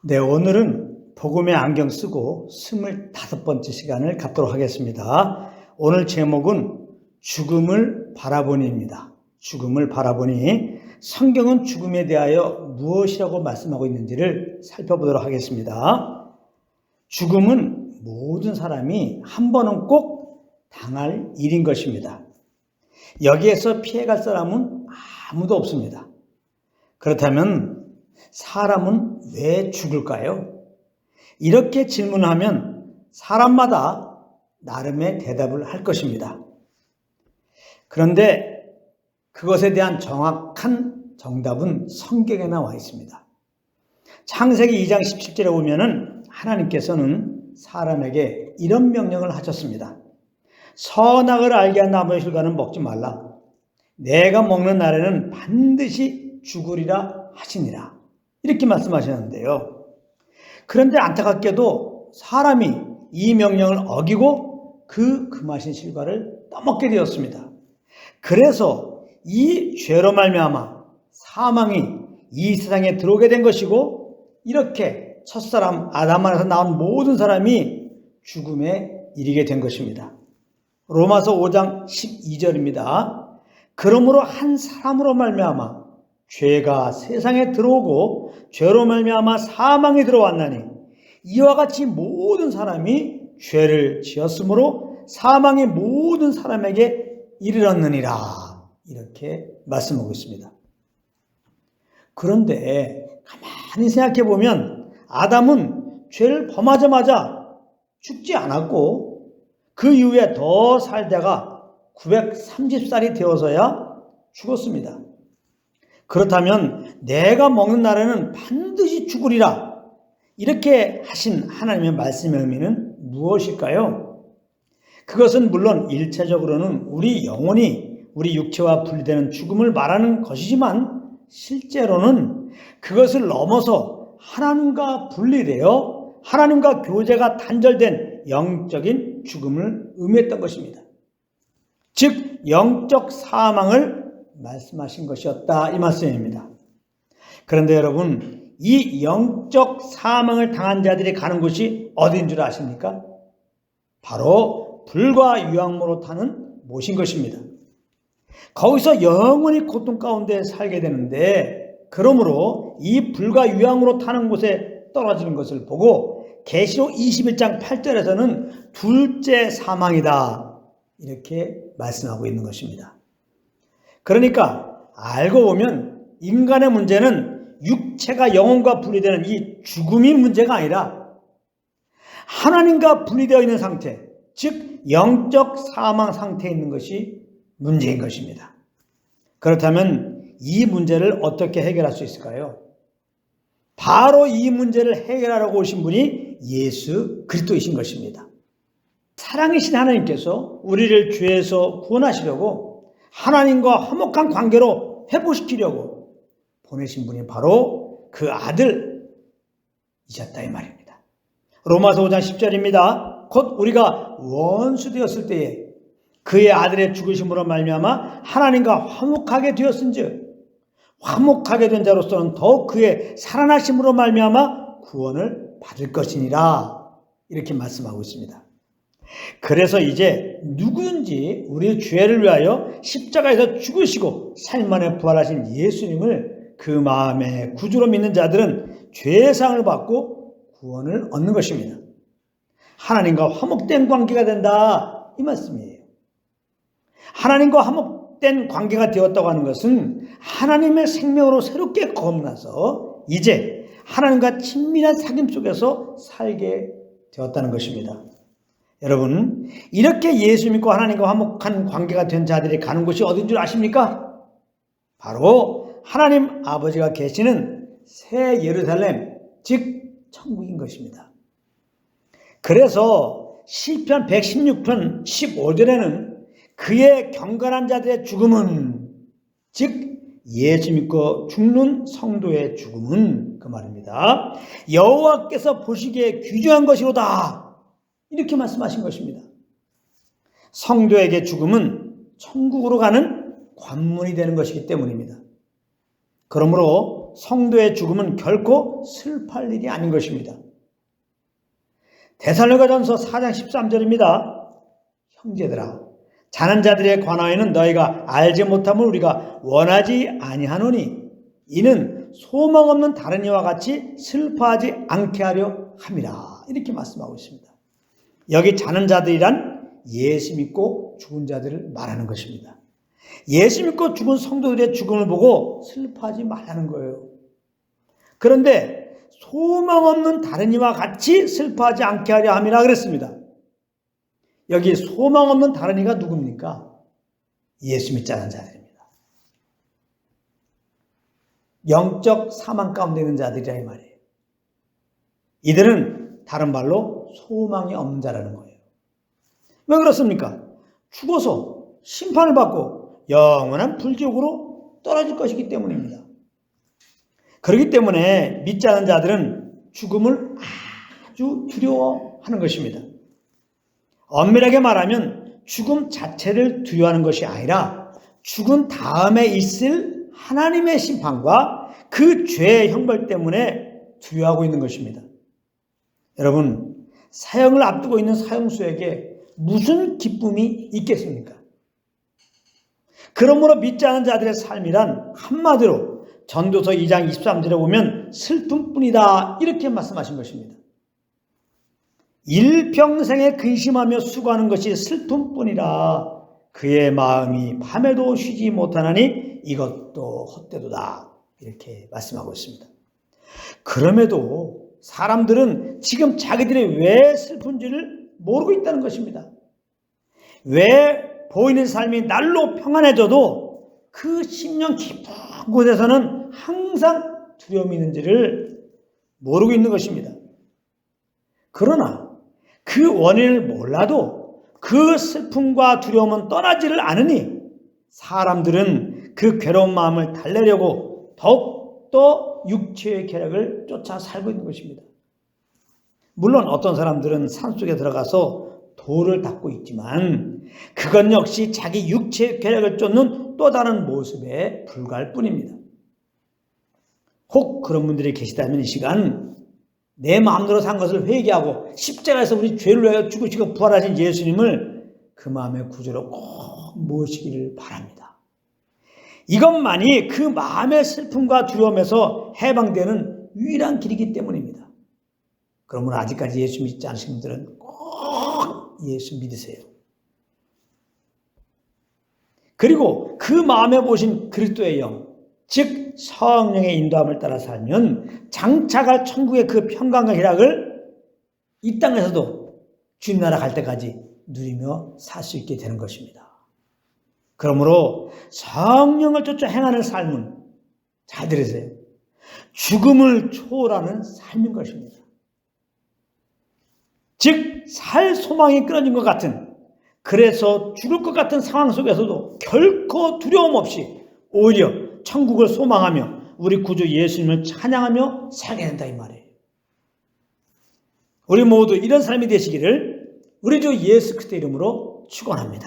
네, 오늘은 복음의 안경 쓰고 25번째 시간을 갖도록 하겠습니다. 오늘 제목은 죽음을 바라보니입니다. 죽음을 바라보니 성경은 죽음에 대하여 무엇이라고 말씀하고 있는지를 살펴보도록 하겠습니다. 죽음은 모든 사람이 한 번은 꼭 당할 일인 것입니다. 여기에서 피해갈 사람은 아무도 없습니다. 그렇다면 사람은 왜 죽을까요? 이렇게 질문하면 사람마다 나름의 대답을 할 것입니다. 그런데 그것에 대한 정확한 정답은 성경에 나와 있습니다. 창세기 2장 17절에 보면은 하나님께서는 사람에게 이런 명령을 하셨습니다. 선악을 알게 한 나무의 실과는 먹지 말라. 내가 먹는 날에는 반드시 죽으리라 하시니라. 이렇게 말씀하셨는데요. 그런데 안타깝게도 사람이 이 명령을 어기고 그 금하신 실과를 떠먹게 되었습니다. 그래서 이 죄로 말미암아 사망이 이 세상에 들어오게 된 것이고, 이렇게 첫사람 아담 안에서 나온 모든 사람이 죽음에 이르게 된 것입니다. 로마서 5장 12절입니다. 그러므로 한 사람으로 말미암아 죄가 세상에 들어오고 죄로 말미암아 사망이 들어왔나니 이와 같이 모든 사람이 죄를 지었으므로 사망이 모든 사람에게 이르렀느니라. 이렇게 말씀하고 있습니다. 그런데 가만히 생각해 보면 아담은 죄를 범하자마자 죽지 않았고 그 이후에 더 살다가 930살이 되어서야 죽었습니다. 그렇다면 내가 먹는 날에는 반드시 죽으리라, 이렇게 하신 하나님의 말씀의 의미는 무엇일까요? 그것은 물론 일차적으로는 우리 영혼이 우리 육체와 분리되는 죽음을 말하는 것이지만, 실제로는 그것을 넘어서 하나님과 분리되어 하나님과 교제가 단절된 영적인 죽음을 의미했던 것입니다. 즉 영적 사망을 말씀하신 것이었다, 이 말씀입니다. 그런데 여러분, 이 영적 사망을 당한 자들이 가는 곳이 어디인 줄 아십니까? 바로 불과 유황무로 타는 못인 것입니다. 거기서 영원히 고통 가운데 살게 되는데, 그러므로 이 불과 유황으로 타는 곳에 떨어지는 것을 보고 계시록 21장 8절에서는 둘째 사망이다, 이렇게 말씀하고 있는 것입니다. 그러니까 알고 보면 인간의 문제는 육체가 영혼과 분리되는 이 죽음이 문제가 아니라 하나님과 분리되어 있는 상태, 즉 영적 사망 상태에 있는 것이 문제인 것입니다. 그렇다면 이 문제를 어떻게 해결할 수 있을까요? 바로 이 문제를 해결하려고 오신 분이 예수 그리스도이신 것입니다. 사랑이신 하나님께서 우리를 죄에서 구원하시려고 하나님과 화목한 관계로 회복시키려고 보내신 분이 바로 그 아들이셨다, 이 말입니다. 로마서 5장 10절입니다. 곧 우리가 원수 되었을 때에 그의 아들의 죽으심으로 말미암아 하나님과 화목하게 되었은즉 화목하게 된 자로서는 더욱 그의 살아나심으로 말미암아 구원을 받을 것이니라, 이렇게 말씀하고 있습니다. 그래서 이제 누구든지 우리 죄를 위하여 십자가에서 죽으시고 살만에 부활하신 예수님을 그 마음의 구주로 믿는 자들은 죄사함을 받고 구원을 얻는 것입니다. 하나님과 화목된 관계가 된다, 이 말씀이에요. 하나님과 화목된 관계가 되었다고 하는 것은 하나님의 생명으로 새롭게 거듭나서 이제 하나님과 친밀한 사귐 속에서 살게 되었다는 것입니다. 여러분, 이렇게 예수 믿고 하나님과 화목한 관계가 된 자들이 가는 곳이 어딘 줄 아십니까? 바로 하나님 아버지가 계시는 새 예루살렘, 즉 천국인 것입니다. 그래서 시편 116편 15절에는 그의 경건한 자들의 죽음은, 즉 예수 믿고 죽는 성도의 죽음은, 그 말입니다, 여호와께서 보시기에 귀중한 것이로다, 이렇게 말씀하신 것입니다. 성도에게 죽음은 천국으로 가는 관문이 되는 것이기 때문입니다. 그러므로 성도의 죽음은 결코 슬퍼할 일이 아닌 것입니다. 데살로니가전서 4장 13절입니다. 형제들아, 자는 자들에 관하여는 너희가 알지 못함을 우리가 원하지 아니하노니 이는 소망 없는 다른 이와 같이 슬퍼하지 않게 하려 함이라. 이렇게 말씀하고 있습니다. 여기 자는 자들이란 예수 믿고 죽은 자들을 말하는 것입니다. 예수 믿고 죽은 성도들의 죽음을 보고 슬퍼하지 말라는 거예요. 그런데 소망 없는 다른 이와 같이 슬퍼하지 않게 하려 함이라 그랬습니다. 여기 소망 없는 다른 이가 누굽니까? 예수 믿지 않은 자들입니다. 영적 사망 가운데 있는 자들이라 이 말이에요. 이들은 다른 말로 소망이 없는 자라는 거예요. 왜 그렇습니까? 죽어서 심판을 받고 영원한 불지옥으로 떨어질 것이기 때문입니다. 그렇기 때문에 믿지 않은 자들은 죽음을 아주 두려워하는 것입니다. 엄밀하게 말하면 죽음 자체를 두려워하는 것이 아니라 죽은 다음에 있을 하나님의 심판과 그 죄의 형벌 때문에 두려워하고 있는 것입니다. 여러분, 사형을 앞두고 있는 사형수에게 무슨 기쁨이 있겠습니까? 그러므로 믿지 않은 자들의 삶이란 한마디로 전도서 2장 23절에 보면 슬픔뿐이다 이렇게 말씀하신 것입니다. 일평생에 근심하며 수고하는 것이 슬픔뿐이라 그의 마음이 밤에도 쉬지 못하나니 이것도 헛되도다 이렇게 말씀하고 있습니다. 그럼에도 사람들은 지금 자기들이 왜 슬픈지를 모르고 있다는 것입니다. 왜 보이는 삶이 날로 평안해져도 그 심령 깊은 곳에서는 항상 두려움이 있는지를 모르고 있는 것입니다. 그러나 그 원인을 몰라도 그 슬픔과 두려움은 떠나지를 않으니 사람들은 그 괴로운 마음을 달래려고 더욱더 육체의 쾌락을 쫓아 살고 있는 것입니다. 물론 어떤 사람들은 산속에 들어가서 돌을 닦고 있지만 그건 역시 자기 육체의 쾌락을 쫓는 또 다른 모습에 불과할 뿐입니다. 혹 그런 분들이 계시다면 이 시간 내 마음대로 산 것을 회개하고 십자가에서 우리 죄를 위하여 죽으시고 부활하신 예수님을 그 마음의 구주로 꼭 모시기를 바랍니다. 이것만이 그 마음의 슬픔과 두려움에서 해방되는 유일한 길이기 때문입니다. 그러므로 아직까지 예수 믿지 않으신 분들은 꼭 예수 믿으세요. 그리고 그 마음에 보신 그리스도의 영, 즉 성령의 인도함을 따라 살면 장차갈 천국의 그 평강과 희락을 이 땅에서도 주님 나라 갈 때까지 누리며 살 수 있게 되는 것입니다. 그러므로 성령을 쫓아 행하는 삶은, 잘 들으세요, 죽음을 초월하는 삶인 것입니다. 즉 살 소망이 끊어진 것 같은, 그래서 죽을 것 같은 상황 속에서도 결코 두려움 없이 오히려 천국을 소망하며 우리 구주 예수님을 찬양하며 살게 된다 이 말이에요. 우리 모두 이런 삶이 되시기를 우리 주 예수 그리스도의 이름으로 축원합니다.